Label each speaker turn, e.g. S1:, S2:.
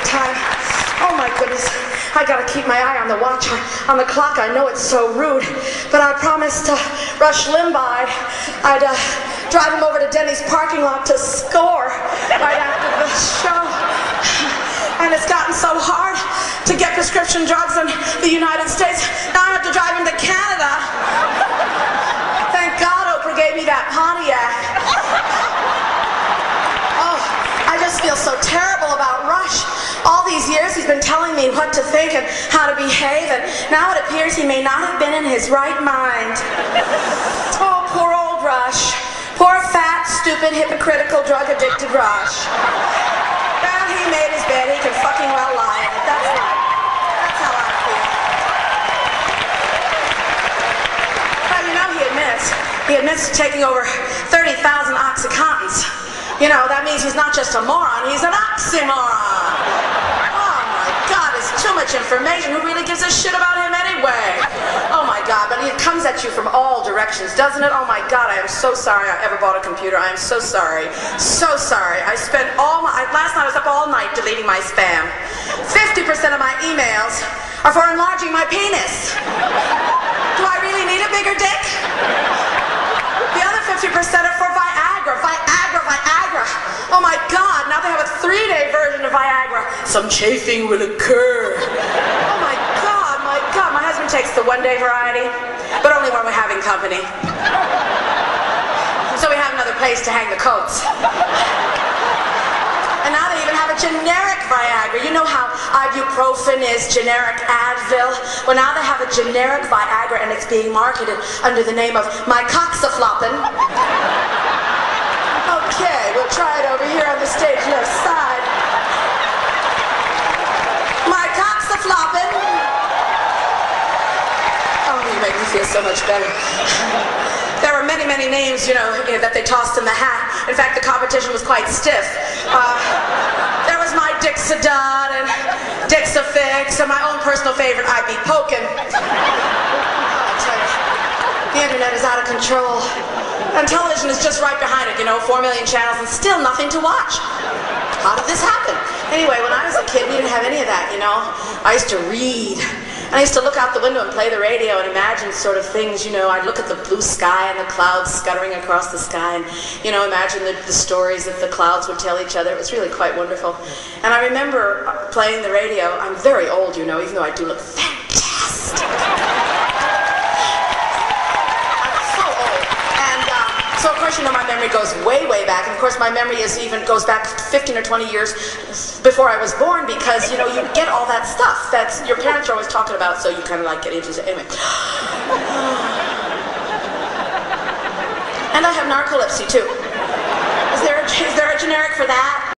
S1: the time. Oh my goodness, I gotta keep my eye on the watch, on the clock. I know it's so rude, but I promised Rush Limbaugh I'd drive him over to Denny's parking lot to score right after the show. And it's gotten so hard to get prescription drugs in the United States. Now I have to drive him to Canada. Thank God Oprah gave me that Pontiac. Oh, I just feel so terrible about Rush. All these years he's been telling me what to think and how to behave, and now it appears he may not have been in his right mind. Oh, poor old Rush. Poor, fat, stupid, hypocritical, drug-addicted Rush. Well, he made his bed. He can fucking well lie in it. That's right. That's how I feel. Well, you know, he admits to taking over 30,000 Oxycontins. You know, that means he's not just a moron, he's an oxymoron. Oh my God, it's too much information. Who really gives a shit about him anyway? Oh my God, but it comes at you from all directions, doesn't it? Oh my God, I am so sorry I ever bought a computer. I am so sorry. So sorry. I spent last night I was up all night deleting my spam. 50% of my emails are for enlarging my penis. Do I really need a bigger dick? The other 50% are for Viagra. Oh my God, now they have a 3-day version of Viagra. Some chafing will occur. Oh my God, my God. My husband takes the 1-day variety, but only when we're having company. So we have another place to hang the coats. And now they even have a generic Viagra. You know how ibuprofen is generic Advil? Well, now they have a generic Viagra, and it's being marketed under the name of My Coxafloppin. Okay, we'll try it over here on the stage left side. My Coxafloppin. Oh, you make me feel so much better. There were many, many names, you know, that they tossed in the hat. In fact, the competition was quite stiff. There was my Dixadot and Dixafix, and my own personal favorite, I'd Be Pokin'. I tell you, the internet is out of control. And television is just right behind it, you know, 4 million channels and still nothing to watch. How did this happen? Anyway, when I was a kid, we didn't have any of that, you know. I used to read. And I used to look out the window and play the radio and imagine sort of things, you know. I'd look at the blue sky and the clouds scuttering across the sky and, you know, imagine the stories that the clouds would tell each other. It was really quite wonderful. And I remember playing the radio. I'm very old, you know, even though I do look fantastic. So of course, you know, my memory goes way, way back. And of course, my memory goes back 15 or 20 years before I was born, because, you know, you get all that stuff that your parents are always talking about, so you kind of like get into it. Anyway. And I have narcolepsy too. Is there a generic for that?